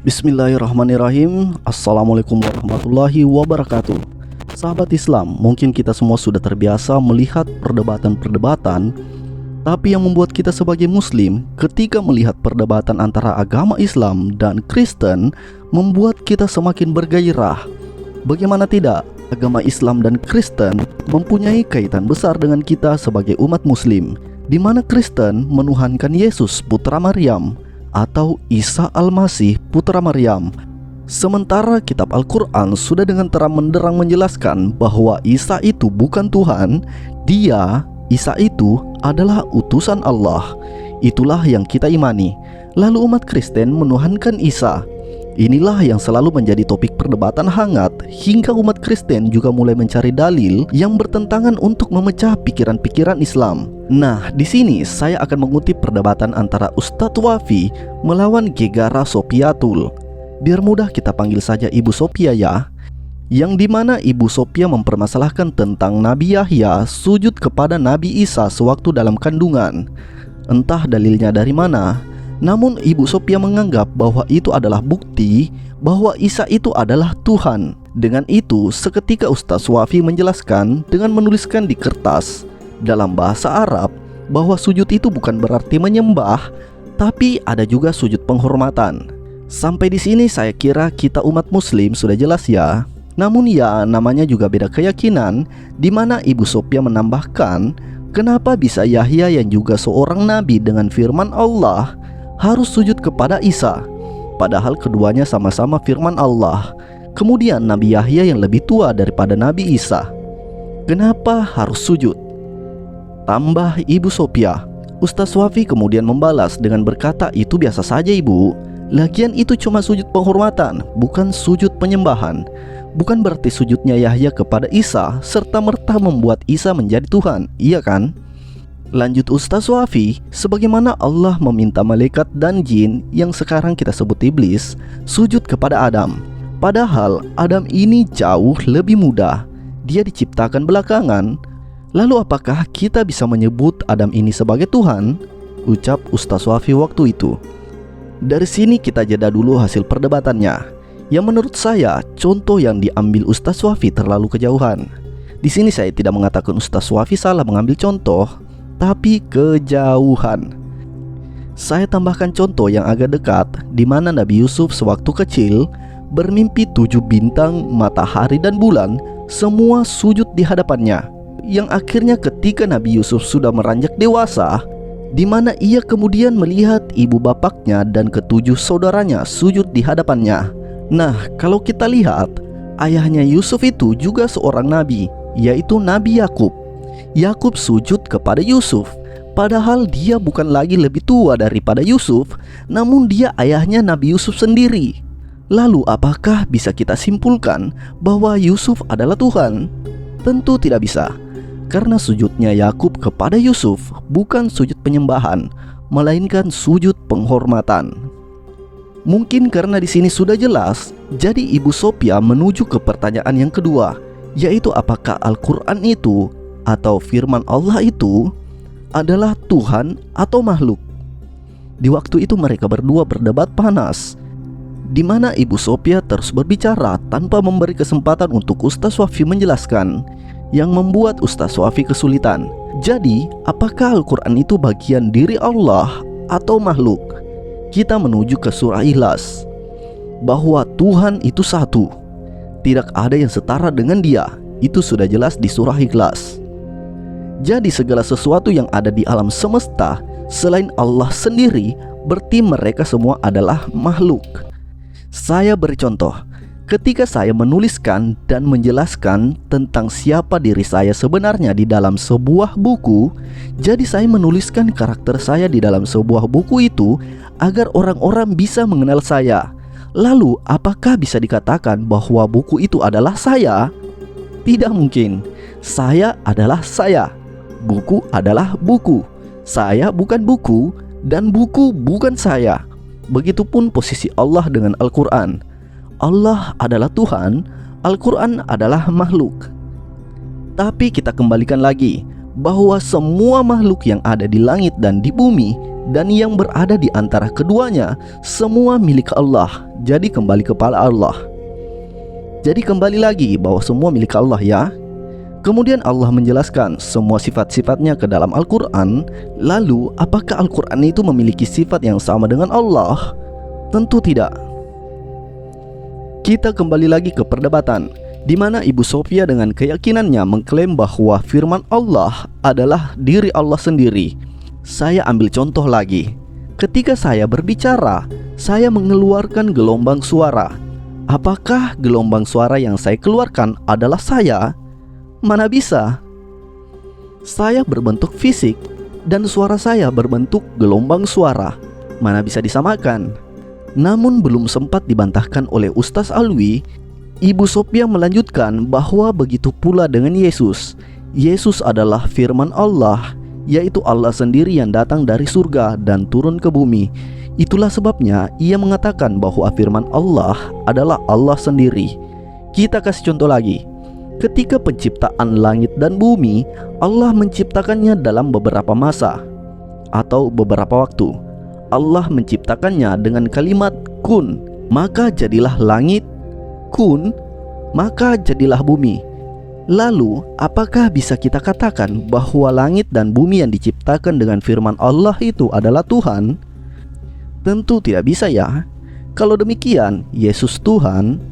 Bismillahirrahmanirrahim. Assalamualaikum warahmatullahi wabarakatuh. Sahabat Islam, mungkin kita semua sudah terbiasa melihat perdebatan-perdebatan, tapi yang membuat kita sebagai muslim ketika melihat perdebatan antara agama Islam dan Kristen membuat kita semakin bergairah. Bagaimana tidak, agama Islam dan Kristen mempunyai kaitan besar dengan kita sebagai umat muslim, di mana Kristen menuhankan Yesus putra Maryam atau Isa Al-Masih putra Maryam. Sementara kitab Al-Quran sudah dengan terang benderang menjelaskan bahwa Isa itu bukan Tuhan. Isa itu adalah utusan Allah. Itulah yang kita imani. Lalu umat Kristen menuhankan Isa. Inilah yang selalu menjadi topik perdebatan hangat, hingga umat Kristen juga mulai mencari dalil yang bertentangan untuk memecah pikiran-pikiran Islam. Nah, di sini saya akan mengutip perdebatan antara Ustadz Wafi melawan Gegara Sopiatul. Biar mudah kita panggil saja Ibu Sopia ya. Yang dimana Ibu Sopia mempermasalahkan tentang Nabi Yahya sujud kepada Nabi Isa sewaktu dalam kandungan. Entah dalilnya dari mana, namun Ibu Sopia menganggap bahwa itu adalah bukti bahwa Isa itu adalah Tuhan. Dengan itu, seketika Ustaz Wafi menjelaskan dengan menuliskan di kertas dalam bahasa Arab bahwa sujud itu bukan berarti menyembah, tapi ada juga sujud penghormatan. Sampai di sini saya kira kita umat muslim sudah jelas ya. Namun ya, namanya juga beda keyakinan, di mana Ibu Sopia menambahkan, kenapa bisa Yahya yang juga seorang nabi dengan firman Allah harus sujud kepada Isa, padahal keduanya sama-sama firman Allah. Kemudian Nabi Yahya yang lebih tua daripada Nabi Isa, kenapa harus sujud? Tambah Ibu Sopia. Ustaz Wafi kemudian membalas dengan berkata, itu biasa saja Ibu, lagian itu cuma sujud penghormatan, bukan sujud penyembahan. Bukan berarti sujudnya Yahya kepada Isa serta-merta membuat Isa menjadi Tuhan, iya kan? Lanjut Ustaz Wafi, sebagaimana Allah meminta malaikat dan jin yang sekarang kita sebut iblis sujud kepada Adam. Padahal Adam ini jauh lebih muda, dia diciptakan belakangan. Lalu apakah kita bisa menyebut Adam ini sebagai Tuhan? Ucap Ustaz Wafi waktu itu. Dari sini kita jeda dulu hasil perdebatannya. Yang menurut saya, contoh yang diambil Ustaz Wafi terlalu kejauhan. Di sini saya tidak mengatakan Ustaz Wafi salah mengambil contoh, tapi kejauhan. Saya tambahkan contoh yang agak dekat, di mana Nabi Yusuf sewaktu kecil bermimpi 7 bintang, matahari dan bulan semua sujud di hadapannya. Yang akhirnya ketika Nabi Yusuf sudah meranjak dewasa, di mana ia kemudian melihat ibu bapaknya dan ketujuh saudaranya sujud di hadapannya. Nah, kalau kita lihat, ayahnya Yusuf itu juga seorang nabi, yaitu Nabi Yakub. Yakub sujud kepada Yusuf, padahal dia bukan lagi lebih tua daripada Yusuf, namun dia ayahnya Nabi Yusuf sendiri. Lalu apakah bisa kita simpulkan bahwa Yusuf adalah Tuhan? Tentu tidak bisa, karena sujudnya Yakub kepada Yusuf bukan sujud penyembahan, melainkan sujud penghormatan. Mungkin karena di sini sudah jelas, jadi Ibu Sopia menuju ke pertanyaan yang kedua, yaitu apakah Al-Quran itu atau firman Allah itu adalah Tuhan atau makhluk. Di waktu itu mereka berdua berdebat panas, di mana Ibu Sopia terus berbicara tanpa memberi kesempatan untuk Ustaz Wafi menjelaskan, yang membuat Ustaz Wafi kesulitan. Jadi, apakah Al-Quran itu bagian diri Allah atau makhluk? Kita menuju ke surah Ikhlas, bahwa Tuhan itu satu, tidak ada yang setara dengan Dia. Itu sudah jelas di surah Ikhlas. Jadi segala sesuatu yang ada di alam semesta selain Allah sendiri, berarti mereka semua adalah makhluk. Saya beri contoh. Ketika saya menuliskan dan menjelaskan tentang siapa diri saya sebenarnya di dalam sebuah buku, jadi saya menuliskan karakter saya di dalam sebuah buku itu agar orang-orang bisa mengenal saya. Lalu apakah bisa dikatakan bahwa buku itu adalah saya? Tidak mungkin. Saya adalah saya, buku adalah buku, saya bukan buku, dan buku bukan saya. Begitupun posisi Allah dengan Al-Quran. Allah adalah Tuhan, Al-Quran adalah makhluk. Tapi kita kembalikan lagi, bahwa semua makhluk yang ada di langit dan di bumi dan yang berada di antara keduanya semua milik Allah. Jadi kembali kepada Allah. Jadi kembali lagi bahwa semua milik Allah ya. Kemudian Allah menjelaskan semua sifat-sifatnya ke dalam Al-Quran. Lalu apakah Al-Quran itu memiliki sifat yang sama dengan Allah? Tentu tidak. Kita kembali lagi ke perdebatan, di mana Ibu Sofia dengan keyakinannya mengklaim bahwa firman Allah adalah diri Allah sendiri. Saya ambil contoh lagi. Ketika saya berbicara, saya mengeluarkan gelombang suara. Apakah gelombang suara yang saya keluarkan adalah saya? Mana bisa. Saya berbentuk fisik dan suara saya berbentuk gelombang suara. Mana bisa disamakan? Namun belum sempat dibantahkan oleh Ustaz Alwi, Ibu Sofia melanjutkan bahwa begitu pula dengan Yesus. Yesus adalah firman Allah, yaitu Allah sendiri yang datang dari surga dan turun ke bumi. Itulah sebabnya ia mengatakan bahwa firman Allah adalah Allah sendiri. Kita kasih contoh lagi. Ketika penciptaan langit dan bumi, Allah menciptakannya dalam beberapa masa atau beberapa waktu. Allah menciptakannya dengan kalimat kun, maka jadilah langit. Kun, maka jadilah bumi. Lalu, apakah bisa kita katakan bahwa langit dan bumi yang diciptakan dengan firman Allah itu adalah Tuhan? Tentu tidak bisa ya. Kalau demikian, Yesus Tuhan,